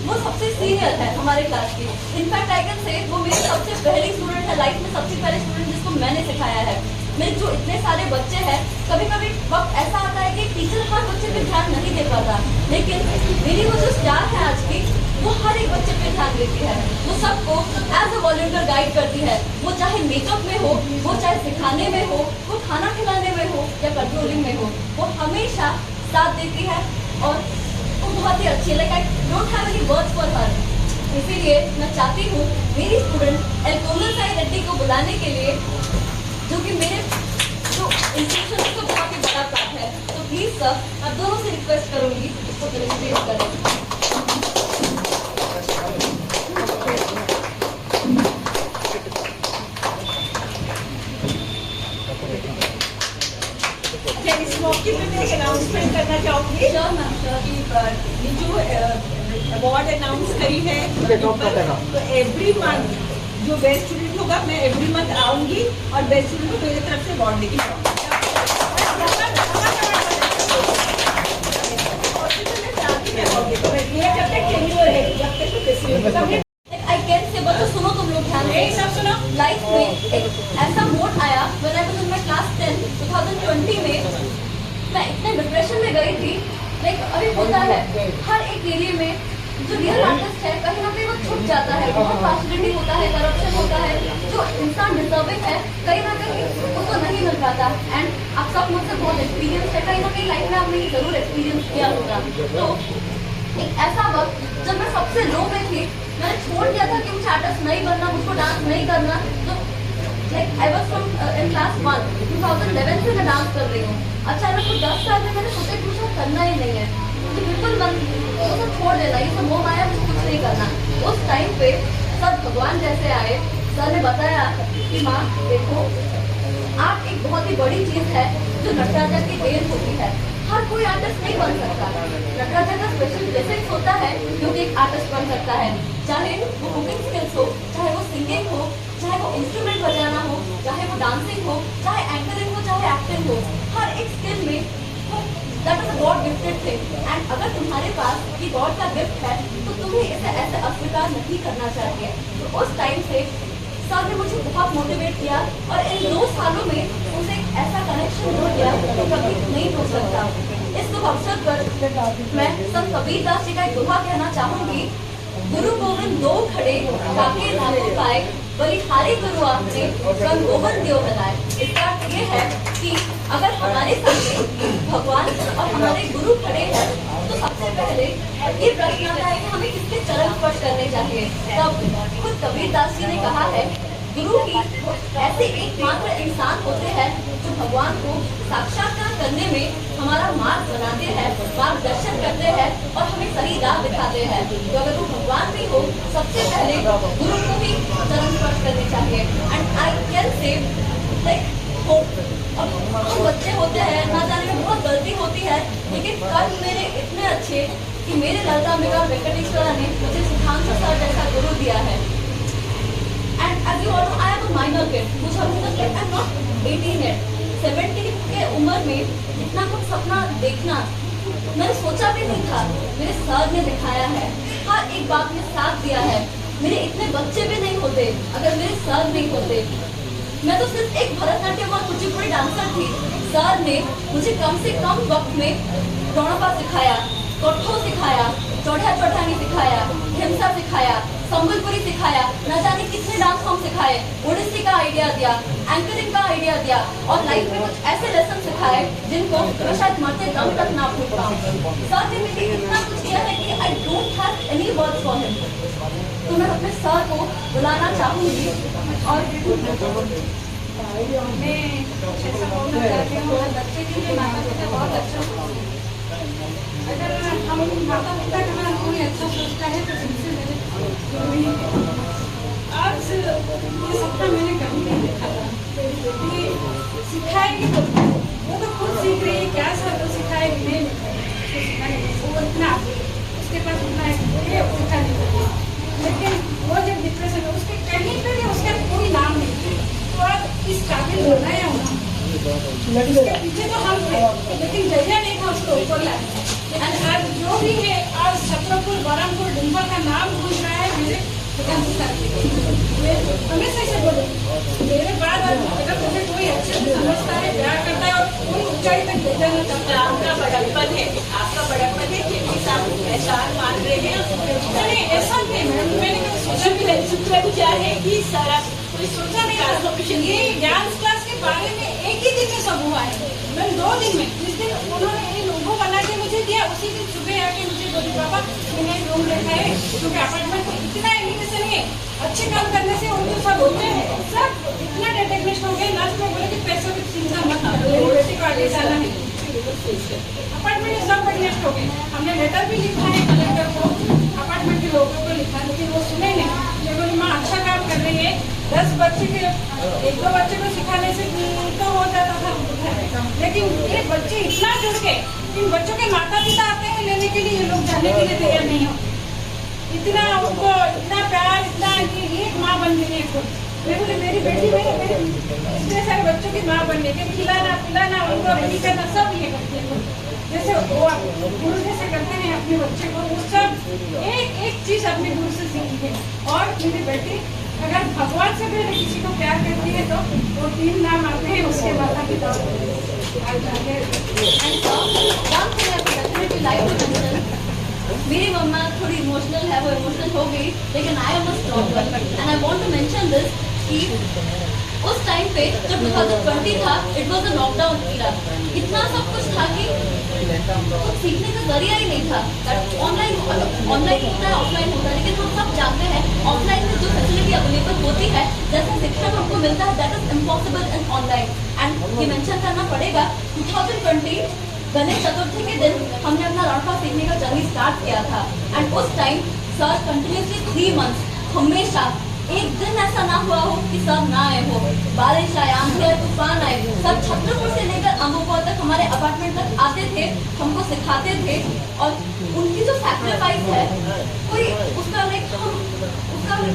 वो सबसे सीनियर है हमारे क्लास की। इनफैक्ट आई कैन से वो मेरी सबसे पहली स्टूडेंट है, लाइफ में सबसे पहले स्टूडेंट जिसको मैंने सिखाया है। मेरे जो इतने सारे बच्चे हैं, कभी कभी वक्त ऐसा आता है कि टीचर हर बच्चे पे ध्यान नहीं दे पाता, लेकिन मेरी वो जो स्टार है आज की, वो हर एक बच्चे पे ध्यान देती है। वो सबको एज अ वॉलंटियर गाइड करती है, वो चाहे मेकअप में हो, वो चाहे सिखाने में हो, वो खाना खिलाने में हो या कंट्रोलिंग में हो, वो हमेशा साथ देती है और वो बहुत ही अच्छी है। Like I don't have any words for her. इसीलिए मैं चाहती हूँ मेरी स्टूडेंट एल कोमल साई रेड्डी को बुलाने के लिए, जो कि मेरे जो इंस्टीट्यूशन का बहुत ही बड़ा पार्ट है। तो प्लीज सर, मैं दोनों से रिक्वेस्ट करूंगी इसको सेलिब्रेट करें। इस मौके पे मैं एक अनाउंसमेंट करना चाहूँगी कि ये जो अवार्ड अनाउंस करी है, तो एवरी मंथ जो बेस्ट स्टूडेंट होगा, मैं एवरी मंथ आऊँगी और बेस्ट स्टूडेंट को मेरी तरफ से अवार्ड लेके जाऊँगी। आई कैन से बच्चों सुनो, तुम लोग ध्यान से सब सुनो। लाइफ में एक ऐसा मोड आया when I was in my class 10 2020 में, मैं इतने डिप्रेशन में गई थी। लाइक अभी होता है हर एक एरिया में, जो रियल आर्टिस्ट है कहीं ना कहीं वो छुप जाता है, बहुत पार्शलिटी होता है, करप्शन होता है, जो इंसान डिजर्विंग है कहीं ना कहीं उसको नहीं मिल पाता। एंड आप सब मुझसे बहुत एक्सपीरियंस है, कहीं ना कहीं लाइफ में आपने ये जरूर एक्सपीरियंस किया होगा। तो एक ऐसा वक्त जब मैं सबसे लो में थी, मैंने छोड़ दिया था कि मुझे आर्टिस्ट नहीं बनना, मुझको डांस नहीं करना। तो like I was from in class 1 2011 से मैं डांस कर रही हूँ। अचानक वो 10 साल में मैंने सोचा कि मुझे करना ही नहीं है, मुझे बिल्कुल मन तो छोड़ देना, ये सब मोह माया, मुझे कुछ नहीं करना। उस टाइम पे सर भगवान जैसे आए, सर ने बताया कि माँ देखो, आर्ट एक बहुत ही बड़ी चीज है जो नटराजा की देन होती है, हर कोई आर्टिस्ट नहीं बन सकता। नटराजा का स्पेशल बेसिक्स होता है क्योंकि एक आर्टिस्ट बन सकता है, चाहे वो कुकिंग स्किल्स हो, चाहे वो सिंगिंग हो, चाहे वो इंस्ट्रूमेंट बजाना हो, चाहे वो डांसिंग हो, चाहे एंकरिंग हो, चाहे एक्टिंग हो, हर एक स्किल में that is a God gifted thing. And अगर तुम्हारे पास ये गॉड का गिफ्ट है तो तुम्हें इसे ऐसे अस्वीकार नहीं करना चाहिए। तो उस टाइम से सर ने मुझे बहुत मोटिवेट किया और इन 2 सालों में उनसे एक ऐसा कनेक्शन हो गया जो कभी नहीं हो सकता। इस शुभ अवसर पर मैं संत कबीर दास जी का एक दोहा कहना चाहूंगी गुरु गोविंद दो खड़े काके लागो पाए, बलिहारी गुरु आपने स्वयं गोविंद देव बनाए। इसका अर्थ ये है कि अगर हमारे सामने भगवान और हमारे गुरु खड़े हैं तो सबसे पहले ये प्रश्न आता है कि हमें किसके चरण स्पर्श करने चाहिए। तब खुद कबीरदास जी ने कहा है, गुरु ही ऐसे एकमात्र इंसान होते हैं जो भगवान को साक्षात्कार करने में हमारा मार्ग बनाते हैं, मार्गदर्शन करते हैं और हमें सही राह दिखाते हैं। तो अगर वो भगवान भी हो, सबसे पहले गुरु को ही चरण स्पर्श करने चाहिए। And I can say like हम बच्चे होते हैं, ना जाने में बहुत गलती होती है, लेकिन कर्म मेरे इतने अच्छे कि मेरे ललिता मेगा वेंकटेश्वरा ने मुझे सुधांशु सर जैसा गुरु दिया है। And as you all know, I am a minor kid. मुझे अभी तक like I'm not 18 yet. 17 के उम्र में इतना कुछ सपना देखना मैंने सोचा भी नहीं था। मेरे सर ने दिखाया है, हर एक बात में साथ दिया है। मेरे इतने बच्चे भी नहीं होते अगर मेरे सर नहीं होते। मैं तो सिर्फ एक भरतनाट्यम और कुचिपुड़ी डांसर थी। सर ने मुझे कम से कम वक्त में रोणापा सिखाया, कोठो सिखाया, चौड़ा चौठानी सिखाया, ढिमसा सिखाया, संबलपुरी सिखाया, न जाने कितने डांस फॉर्म सिखाए, ओडिसी का आइडिया दिया, एंकरिंग का आइडिया दिया और लाइफ में कुछ ऐसे लेसन सिखाए जिनको मैं शायद मरते दम तक ना भूल पाऊँ। सर ने मुझे इतना कुछ किया है कि I don't have any words for him. तो मैं अपने सर को बुलाना चाहूंगी और मैं ऐसा बोलना चाहती हूँ, बच्चे के लिए माता पिता बहुत अच्छा। अगर हम माता पिता का नाम कोई अच्छा सोचता है तो जिनसे मेरे आज ये सपना मैंने कभी नहीं देखा था। ये सिखाएगी तो वो तो खुद सीख रही है, क्या सर तो सिखाएगी नहीं, वो इतना उसके पास उतना है उठा नहीं। लेकिन वो जब डिप्रेशन है उसके कहीं पे भी उसका कोई नाम नहीं, तो आज इस काबिल होना या होना उसके पीछे तो हम थे, लेकिन जगह नहीं था उसको ऊपर लाने। आज जो भी है, आज छत्रपुर, बरमपुर, डुम्बा का नाम गूंज रहा है मेरे हमेशा से बोले मेरे बाद अगर मुझे कोई अच्छे से समझता है, प्यार करता है और कोई ऊंचाई तक ले जाना चाहता है। आपका बड़प्पन है, आपका बड़प्पन है कि आप पहचान मान रहे हैं। मैंने ऐसा नहीं, मैंने कभी सोचा भी नहीं। शुक्र गुजार है कि सारा कोई सोचा नहीं था। ये डांस क्लास के बारे में एक ही दिन में सब हुआ है, मैंने 2 दिन में। जिस दिन उन्होंने ये लोगो बना के मुझे दिया, उसी दिन सुबह आके मुझे बोली पापा मैंने रूम देखा है, क्योंकि अपार्टमेंट में इतना एलिवेशन है, अच्छे काम करने से उनको सब होते हैं, सब इतना डेडिकेशन हो गया। लास्ट में बोले कि पैसों की चिंता मत करो, मेरी बेटी को आगे जाना है। अपार्टमेंट में सब एडजस्ट हो गए। हमने लेटर भी लिखा है कलेक्टर को, अपार्टमेंट के लोगों को लिखा, लेकिन वो सुने नहीं। ये बोली माँ अच्छा काम कर रही है, 10 बच्चे के 1-2 बच्चे को सिखाने से तो हो जाता था, लेकिन ये बच्चे इतना जुड़ गए। इन बच्चों के माता पिता आते हैं लेने के लिए, ये लोग जाने के लिए तैयार नहीं हो। इतना उनको इतना प्यार, इतना एक माँ बन गई है खुद। मैं बोली मेरी बेटी मेरे इतने सारे बच्चों की माँ बन गई, खिलाना पिलाना उनको रेडी करना सब ये करती है। जैसे वो गुरु जैसे करते हैं अपने बच्चे को, वो सब एक चीज अपने गुरु से सीखी है। और मेरी बेटी अगर भगवान से पहले किसी को प्यार करती है तो वो 3 नाम आते हैं उसके माता पिता। मेरी मम्मा थोड़ी इमोशनल है, वो इमोशनल हो गई, लेकिन I am a stronger and I want to mention this कि उस टाइम पे जब 2020 था, it was a lockdown era. इतना सब कुछ था कि कुछ सीखने का जरिया ही नहीं था। ऑनलाइन होता है, ऑफलाइन होता है, लेकिन हम सब जानते हैं ऑफलाइन में जो फैसिलिटी अवेलेबल होती है, जैसा शिक्षा हमको मिलता है, that is impossible in online. And ये मेंशन करना पड़ेगा, 2020 गणेश चतुर्थी के दिन हमने अपना लड़का सीखने का जर्नी स्टार्ट किया था। एंड उस टाइम सर कंटिन्यूसली 3 मंथ्स हमेशा एक दिन ऐसा ना हुआ हो कि सर ना आए हो। बारिश आए, आंधी आए, तूफान आए, सब छत्रपुर से लेकर अम्बोपुर तक हमारे अपार्टमेंट तक आते थे, हमको सिखाते थे। और उनकी जो सैक्रिफाइस है, कोई उसका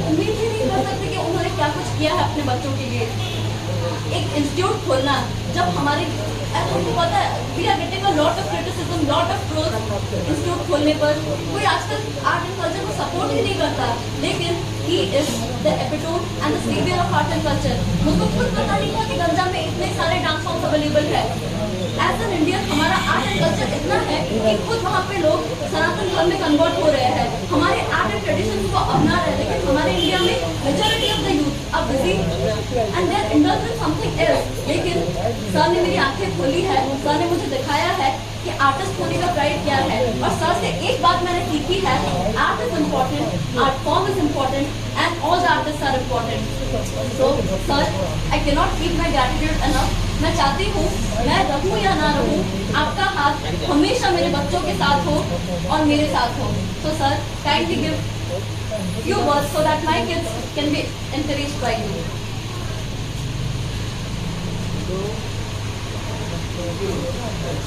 उम्मीद ही नहीं कर सकते कि उन्होंने क्या कुछ किया है अपने बच्चों के लिए। एक इंस्टीट्यूट खोलना, जब हमारे हमको पता है we are getting a lot of criticism, lot of troll institute खोलने पर। कोई आजकल आर्ट एंड कल्चर को सपोर्ट ही नहीं करता, लेकिन he is the epitome and the saviour of art and culture. मुझको खुद पता नहीं था कि गंजा में इतने सारे डांस फॉर्म्स अवेलेबल है। एज एन इंडियन हमारा आर्ट एंड कल्चर इतना है कि खुद वहाँ पे लोग सनातन धर्म में कन्वर्ट हो रहे हैं, हमारे आर्ट एंड ट्रेडिशन को अपना रहे हैं, लेकिन हमारे इंडिया में majority of the youth are busy and they are indulge in something else. लेकिन सर ने मेरी आंखें खोली है, सर ने मुझे दिखाया है कि आर्टिस्ट होने का प्राइड क्या है, और सर से एक बात मैंने सीखी है, art is important, art form is important and all the artist are important. So sir, I can not keep my gratitude enough. मैं चाहती हूँ मैं रहूँ या ना रहूँ, आपका हाथ हमेशा मेरे बच्चों के साथ हो और मेरे साथ हो। So sir, kindly give few words so that my kids can be encouraged by you.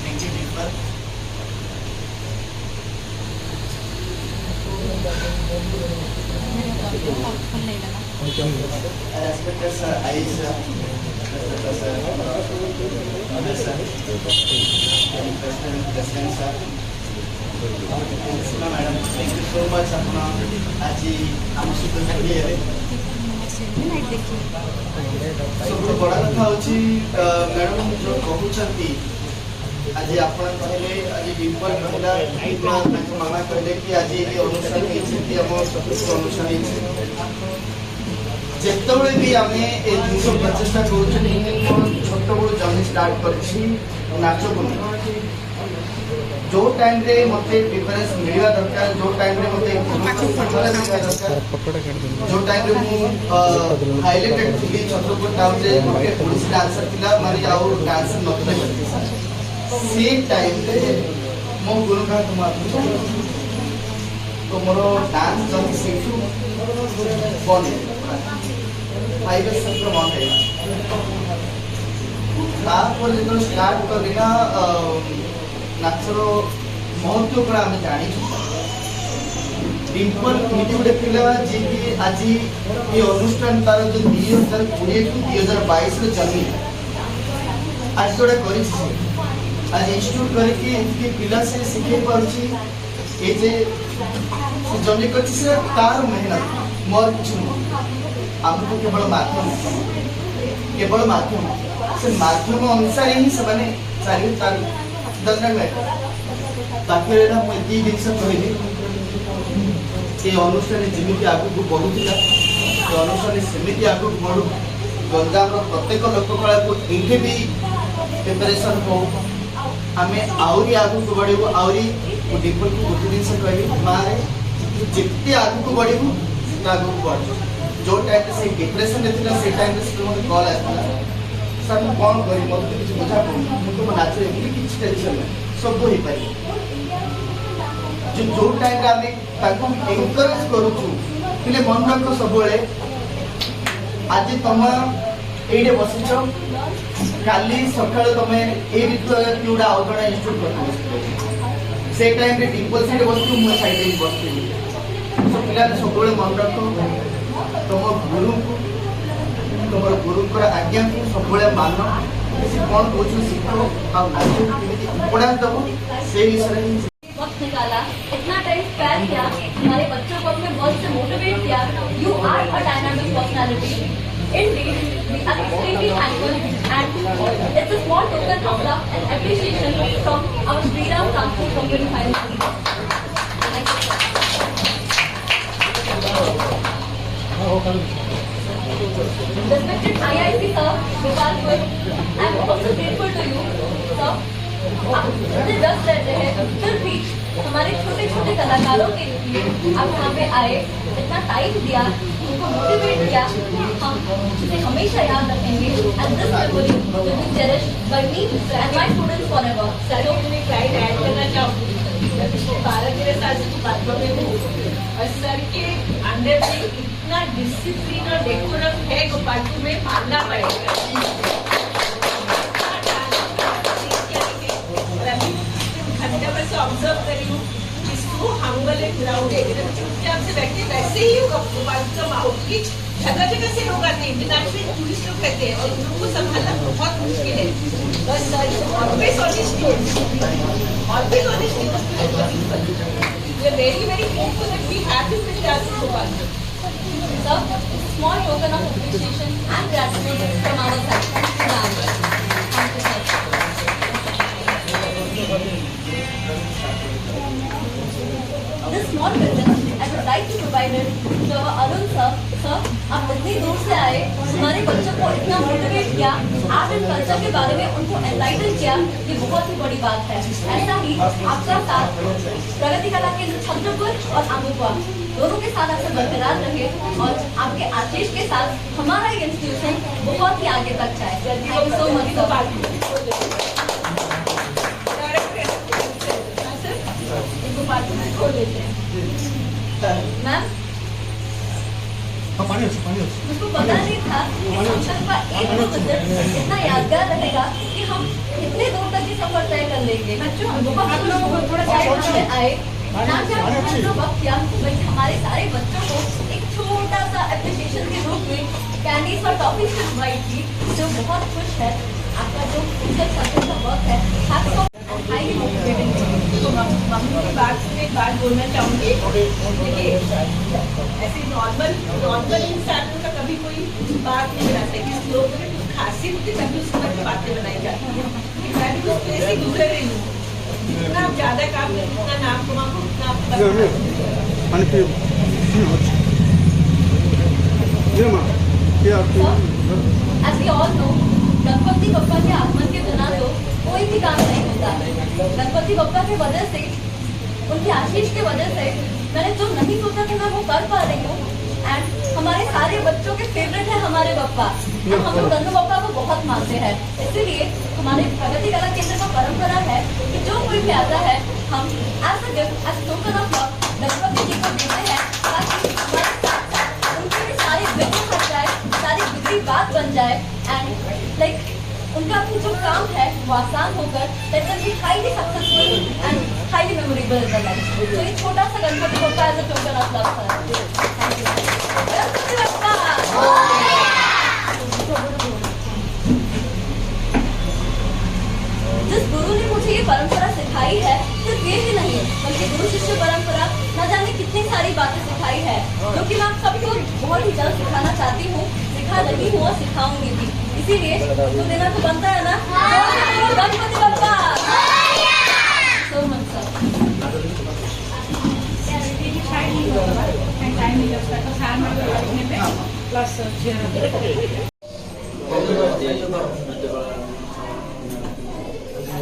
Thank you, Dimple. Respected sir, Aisha, respected sir, Mother sir, President sir, Sima madam, thank you so much अपना आज आम सहित जोड़ी है। सबसे बड़ा कथा होची मैडम जो कहउछंती आज आपण कहले आज डिम्पल कहला इतना मामा कहले कि आज ये अनुष्ठान हेछि हम अनुष्ठान हेछि जेतबे भी आमे ए जिंस प्रचेष्टा करूछन छोट बड़ जर्नी स्टार्ट करछि नाच बनी जो टाइम रे मते डिफरेंस मिलवा दरकार जो टाइम रे मते जो टाइम रे मु हाइलाइटेड थी छत्रपति टाउन रे मते पुलिस डांसर थिला माने आउ डांसर नथले से टाइम रे मो गुरु का तुम तो मोर डांस जब सीखू बने 5 सत्र मन है तापर जो स्टार्ट करना नाचर महत्व पर आम जानी डिम्पल एमती गोटे पिला जी कि आज ये अनुष्ठान तार जो 2020 टू 2022 जमी आज जोड़ा कर आज इंस्टीट्यूट करके पिला से शिखे पार्टी ये जे जमी कर तार मेहनत मोर कुछ आमको केवल माध्यम से माध्यम अनुसार ही से चली दंड बाकी रहा मुझे जिनस कहली ये अनुष्ठान जमी आगे बढ़ुला ये अनुष्ठान सेमती आगे बढ़ू गंजाम प्रत्येक लोककला को ये भी प्रिपरेसन हो आम आहरी आगे बढ़ू आहरी डिम्पल को गोटे जिन कहली माँ जिते आगे बढ़ू आगे बढ़ जो टाइम से डिप्रेशन से टाइम से कॉल आसा सर मैं कौन करी मत किसी बुझा पड़ूँ मुझे तो नाच किसी टेंशन नहीं सब हो पारे जो टाइम आम एनकरेज करुँ मन रख सब आज तुम ये बसिच काली सका तुम ये गोटा आउ जड़े इंस्टीट्यूट से टाइम डिम्पल साइड बस मुझे साइड बस पिला सब मन रख तुम गुरु को तुम गुरु आज्ञा को सब मान कौन कौन शिख आना दब से वक्त निकाला, इतना टाइम स्पेयर किया, हमारे बच्चों को अपने वर्क से मोटिवेट किया। You are a dynamic personality. Indeed, we are extremely thankful and it's a small token of love and appreciation from our Sri Ram Transport Company Finance. Respected IIC sir, Gopalpur, I am also grateful to you, sir. मुझे व्यस्त रहते हैं, फिर भी हमारे छोटे छोटे कलाकारों के लिए आप यहाँ पे आए, इतना टाइम दिया, उनको मोटिवेट किया, हम इसे हमेशा याद रखेंगे। And this memory will be cherished by me and my students forever. Sir मैं प्राइड ऐड करना चाहूँगी। 12 से बात में हूँ और सर के अंदर में इतना डिसिप्लिन और डेकोरम है गोपालपुर में मानना पड़ेगा। ऑब्जर्व करी हूँ इसको हंगल ग्राउंड एकदम चुपचाप से बैठे वैसे ही होगा आउटरीच जगह जगह से लोग आते हैं, इंटरनेशनल टूरिस्ट लोग कहते हैं और उनको संभालना बहुत मुश्किल है। बस always honesty very very hopeful that we have this with Gopalpur. Sir, small token of appreciation and gratitude from our side. Thank you, sir. Culture के बारे में उनको एनलाइटन किया, ये बहुत ही बड़ी बात है। ऐसा ही आपका साथ प्रगति कला केंद्र छत्रपुर और आमुपा दोनों के साथ आपसे बरकरार रहे और आपके आशीष के साथ हमारा ये इंस्टीट्यूशन बहुत ही आगे तक जाए। Thank you so much ma'am. मुझको पता नहीं था कि फंक्शन का एक विजिट इतना यादगार रहेगा कि हम इतने दूर तक की सफर तय कर लेंगे। आप लोगों को थोड़ा टाइम आए वक्त किया, बल्कि हमारे सारे बच्चों को एक छोटा सा एप्रिसिएशन के रूप में कैंडीज और टॉफीज की इनवाइट की, जो बहुत खुश है। आपका जो का वर्क है हाईली मोटिवेटिंग। तो मम्मी की बात से एक बात बोलना चाहूँगी। देखिए, ऐसे नॉर्मल इंसान का कभी कोई बात नहीं बनाता कि लोग में कुछ खासियत होती है, तभी उसके बाद बातें बनाई जाती है। मैं भी उस प्लेस से गुजर रही हूँ, जितना आप ज़्यादा काम करें, जितना नाम कमाओ, उतना As we all know, Ganpati Bappa के आगमन के बिना तो कोई भी काम नहीं होता। गणपति बप्पा की वजह से, उनकी आशीष की वजह से मैंने जो नहीं सोचा कि मैं वो कर पा रही हूँ। एंड हमारे सारे बच्चों के फेवरेट है हमारे बप्पा। हम लोग गणपति बप्पा को बहुत मानते हैं, इसीलिए हमारे प्रगति कला केंद्र का परंपरा है कि जो कोई भी आता है हम as a gift, as token of love Ganpati ji को देते हैं, ताकि हमारे साथ साथ उनकी भी सारी विघ्न हट जाए, सारी बिगड़ी बात बन जाए एंड लाइक उनका जो काम है वो आसान होकर that will be highly successful and highly memorable in the life. So ये छोटा सा Ganpati Bappa as a token of love sir. Thank you. Ganpati Bappa. जिस गुरु ने मुझे ये परंपरा सिखाई है, सिर्फ ये ही नहीं बल्कि गुरु शिष्य परंपरा न जाने कितनी सारी बातें सिखाई है, जो कि मैं आप सबको बहुत ही जल्द सिखाना चाहती हूँ, सिखा रही हूँ और सिखाऊंगी भी। इसीलिए तो देना तो बनता है ना। Ganpati Bappa. So much sir.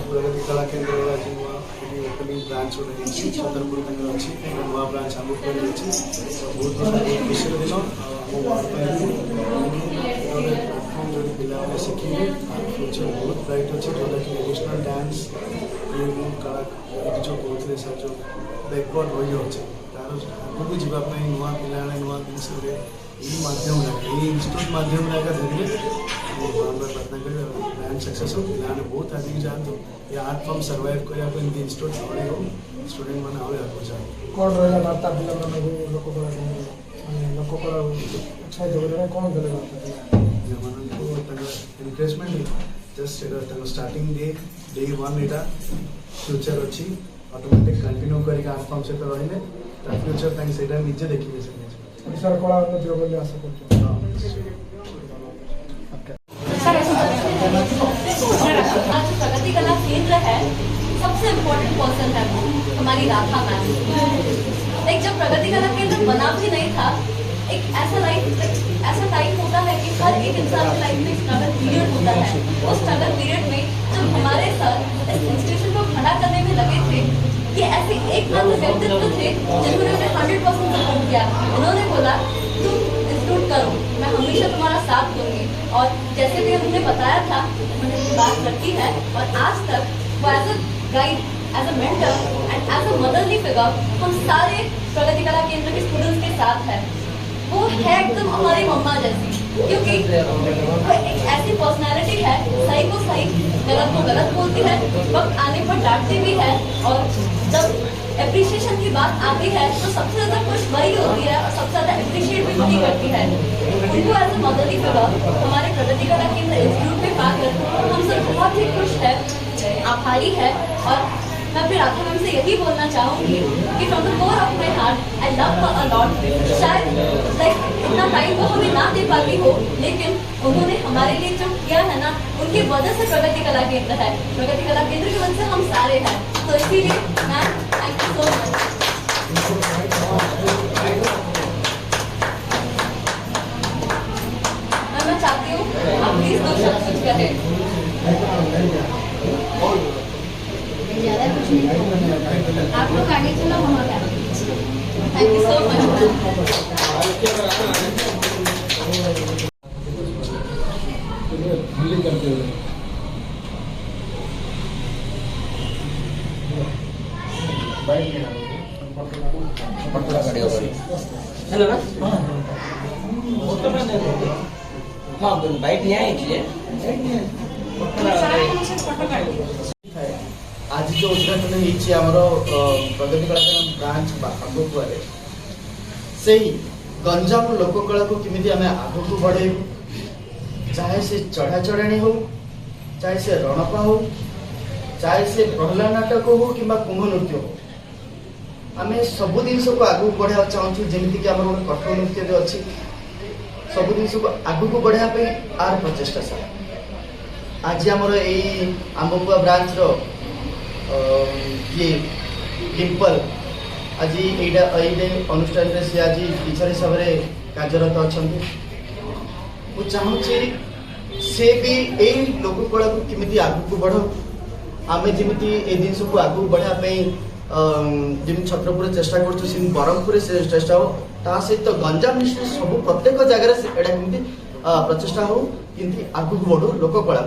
प्रगति कला केंद्र ओपनिंग ब्रांच छतरपुर अच्छी नुआ ब्रांच आमुपुर अच्छी बहुत खुशी दिन प्लाटफर्म जो पिला शिखे फ्यूचर बहुत ब्राइट अच्छे जोटा कि एडिशनल डांस कला जो कहते सर जो बैकवर्ड रही अच्छे तार आगे जावाई नुआ पिला नुआ जिन मध्यम इन्यूट मध्यम धीरे प्रार्थना करें ब्रांड सक्सेस हो पिलाने बहुत आगे जातु ये आर्ट फॉर्म सर्वाइव करने इन्यूट आवे हो स्टूडेंट मैंने आवे आगे जाए कौन रहा वार्ता पिला लोककला उत्साहित होगा कौन करेगा एनकरेजमेंट जस्ट स्टार्टिंग डे 1 एटा फ्यूचर अच्छी ऑटोमेटिक कंटिन्यू करके आर्ट फॉर्म सहित रहिले फ्यूचर ताकि सेटा निजे देखिबे से ओडिसा कला उन्नति होबो ବୋଲି आशा करछु। आज प्रगति कला केंद्र है, सबसे इम्पोर्टेंट पर्सन है वो हमारी राधा मैम। लाइक जब प्रगति कला केंद्र बना भी नहीं था, एक ऐसा टाइम होता है कि हर एक इंसान की लाइफ में स्ट्रगल पीरियड होता है। उस स्ट्रगल पीरियड में जब हमारे सर इस इंस्टीट्यूशन को खड़ा करने में लगे थे, ये ऐसे एक मात्र व्यक्तित्व थे जिन्होंने उन्हें 100% सपोर्ट किया। उन्होंने बोला तुम इंस्टीट्यूट करो, मैं हमेशा तुम्हारा साथ दूंगी। और जैसे भी हमने बताया था, उन्होंने बात रखी है और आज तक वो as a guide, as a mentor and as a motherly figure हम सारे प्रगति कला केंद्र के स्टूडेंट्स के साथ है। वो है एकदम हमारी मम्मा जैसी, क्योंकि वो एक ऐसी पर्सनालिटी है, सही को सही गलत को गलत बोलती है, वक्त आने पर डांटती भी है और जब एप्रिशिएशन की बात आती है तो सबसे ज़्यादा खुश वही होती है और सबसे ज़्यादा एप्रिशिएट भी वही करती है। उनको एज अ मदरली फिगर हमारे प्रगति कला केंद्र इंस्टीट्यूट में पाकर हम सब बहुत ही खुश है, आभारी है। और मैं अपने राधा मैम से यही बोलना चाहूँगी कि from the core of my heart I love her a lot. शायद लाइक इतना टाइम वो हमें ना दे पाती हो, लेकिन उन्होंने हमारे लिए जो किया है ना, उनकी वजह से प्रगति कला केंद्र है। प्रगति कला केंद्र की वजह से हम सारे हैं। तो इसीलिए ma'am thank you so much. मैं चाहती हूँ आप प्लीज दो शब्द कुछ करें। ज़्यादा कुछ नहीं कहूँगी। आप लोग आगे चलो, हम आगे आगे। Thank you so much ma'am. Hindi करते हुए हेलो ना हाँ बैठ नहीं आए आज जो उद्घाटन होती प्रगति कला ब्रांच आगुआरे से गंजाम लोककला को किमी आम आग को बढ़ेबू, चाहे से चढ़ा चढ़ाणी हो, चाहे से रणपा हो, चाहे से प्रहलाद नाटक हो कि कुंभ नृत्य हो, आम सबू जिन को आग बढ़ा चाहूँ जमीक आम गोटे कठोर नृत्य भी अच्छी सबू जिन को आग को बढ़ापी आर प्रचेषा सारा आज आमर यही आंबुआ ब्रांच ये डिम्पल आज ये अनुष्ठान सी आज टीचर हिसाब से कार्यरत अच्छा मुझे चाहूँगी से भी यही लोककला को किमी आग को बढ़ाऊ आम जमी ये जिन को आग बढ़ापी जमी छत्रपुर चेष्टा कर ब्रह्मपुर से चेष्टा हो ता सहित गंजाम सब प्रत्येक जगह एटा कमी प्रचेषा हो कि आग को बढ़ू लोककला